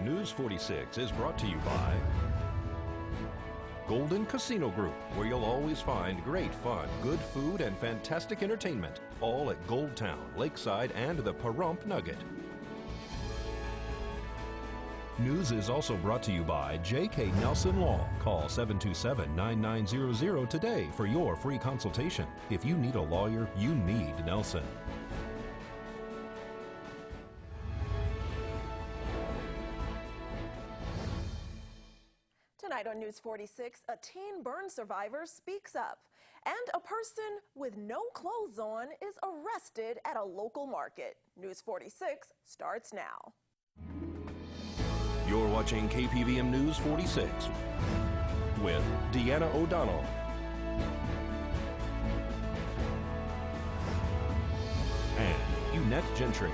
News 46 is brought to you by Golden Casino Group, where you'll always find great fun, good food, and fantastic entertainment, all at Gold Town, Lakeside, and the Pahrump Nugget. News is also brought to you by J.K. Nelson Law. Call 727-9900 today for your free consultation. If you need a lawyer, you need Nelson. Tonight on News 46, a teen burn survivor speaks up, and a person with no clothes on is arrested at a local market. News 46 starts now. You're watching Kpvm News 46 with Deanna O'Donnell and Unette Gentry.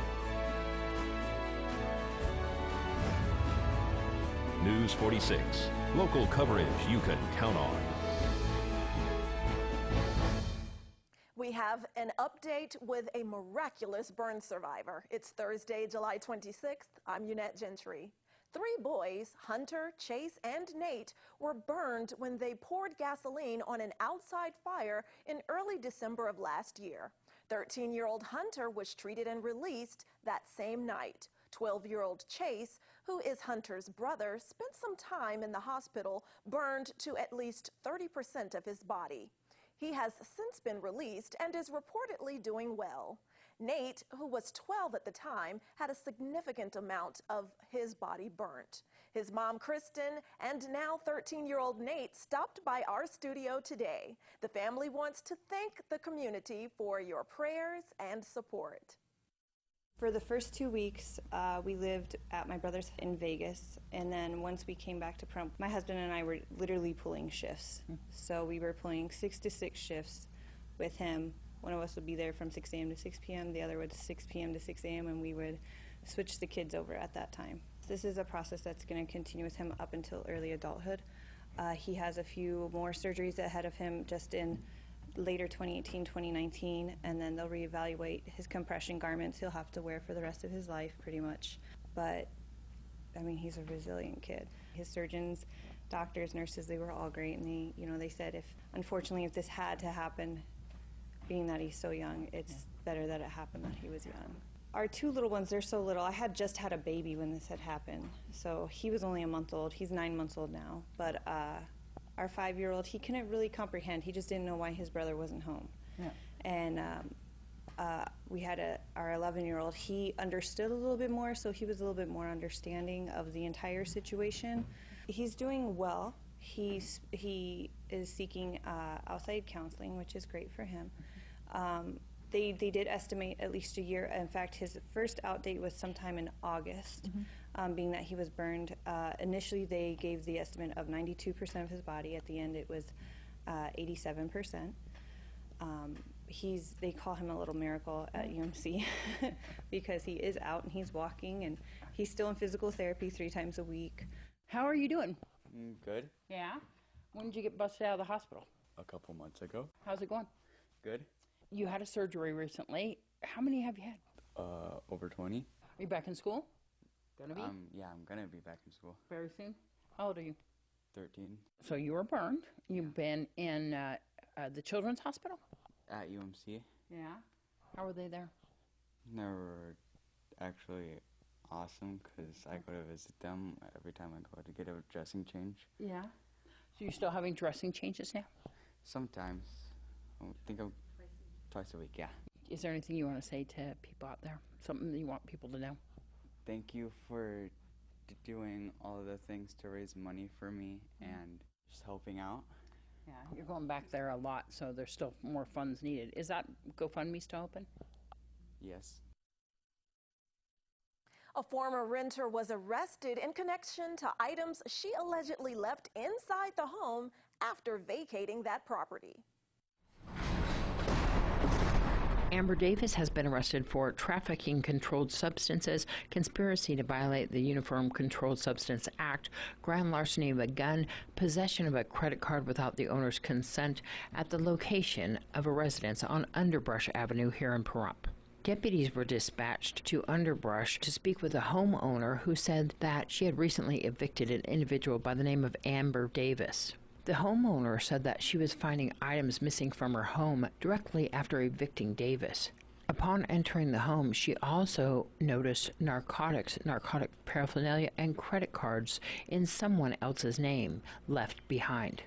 News 46, local coverage you can count on. We have an update with a miraculous burn survivor. It's Thursday, July 26th. I'm Unette Gentry. 3 boys, Hunter, Chase, and Nate, were burned when they poured gasoline on an outside fire in early December of last year. 13-year-old Hunter was treated and released that same night. 12-year-old Chase, who is Hunter's brother, spent some time in the hospital, burned to at least 30% of his body. He has since been released and is reportedly doing well. Nate, who was 12 at the time, had a significant amount of his body burnt. His mom, Kristen, and now 13-year-old Nate stopped by our studio today. The family wants to thank the community for your prayers and support. For the first 2 weeks, we lived at my brother's in Vegas, and then once we came back to Pahrump, my husband and I were literally pulling shifts. So we were pulling 6 to 6 shifts with him. One of us would be there from 6 a.m. to 6 p.m., the other would 6 p.m. to 6 a.m., and we would switch the kids over at that time. This is a process that's going to continue with him up until early adulthood. He has a few more surgeries ahead of him just in later 2018, 2019, and then they'll reevaluate his compression garments he'll have to wear for the rest of his life, pretty much. But, I mean, he's a resilient kid. His surgeons, doctors, nurses, they were all great, and they said unfortunately, if this had to happen, being that he's so young, it's better that it happened that he was young. Our 2 little ones, they're so little. I had just had a baby when this had happened, so he was only a month old. He's 9 months old now, but our 5-year-old, he couldn't really comprehend. He just didn't know why his brother wasn't home. Yeah. And we had our 11-year-old. He understood a little bit more, so he was a little bit more understanding of the entire situation. He's doing well. He is seeking outside counseling, which is great for him. They did estimate at least a year. In fact, his first out date was sometime in August, being that he was burned. Initially, they gave the estimate of 92% of his body. At the end, it was 87%. They call him a little miracle at UMC because he is out and he's walking, and he's still in physical therapy 3 times a week. How are you doing? Good. Yeah? When did you get busted out of the hospital? A couple months ago. How's it going? Good. You had a surgery recently. How many have you had? Over 20. Are you back in school? Gonna be? Yeah, I'm gonna be back in school. Very soon? How old are you? 13. So you were burned. You've been in the Children's Hospital? At UMC. Yeah. How were they there? They were actually awesome because I go to visit them every time I go to get a dressing change. Yeah. So you're still having dressing changes now? Sometimes. I think I'm twice a week, yeah. Is there anything you want to say to people out there? Something that you want people to know? Thank you for doing all of the things to raise money for me and just helping out. Yeah, you're going back there a lot, so there's still more funds needed. Is that GoFundMe still open? Yes. A former renter was arrested in connection to items she allegedly left inside the home after vacating that property. Amber Davis has been arrested for trafficking controlled substances, conspiracy to violate the Uniform Controlled Substance Act, grand larceny of a gun, possession of a credit card without the owner's consent at the location of a residence on Underbrush Avenue here in Pahrump. Deputies were dispatched to Underbrush to speak with a homeowner who said that she had recently evicted an individual by the name of Amber Davis. The homeowner said that she was finding items missing from her home directly after evicting Davis. Upon entering the home, she also noticed narcotic paraphernalia, and credit cards in someone else's name left behind.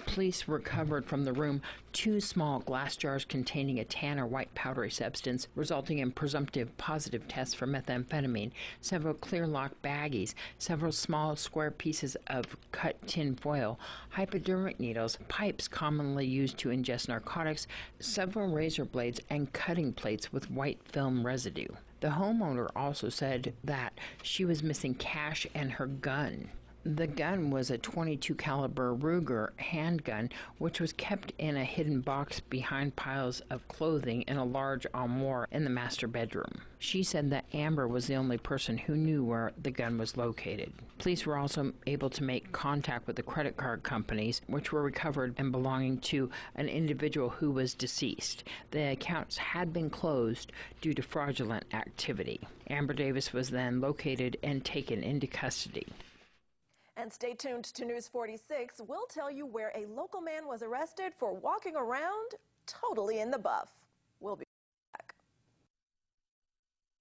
Police recovered from the room 2 small glass jars containing a tan or white powdery substance, resulting in presumptive positive tests for methamphetamine, several clear lock baggies, several small square pieces of cut tin foil, hypodermic needles, pipes commonly used to ingest narcotics, several razor blades, and cutting plates with white film residue. The homeowner also said that she was missing cash and her gun. The gun was a .22 caliber Ruger handgun, which was kept in a hidden box behind piles of clothing in a large armoire in the master bedroom. She said that Amber was the only person who knew where the gun was located. Police were also able to make contact with the credit card companies, which were recovered and belonging to an individual who was deceased. The accounts had been closed due to fraudulent activity. Amber Davis was then located and taken into custody. And stay tuned to News 46. We'll tell you where a local man was arrested for walking around totally in the buff.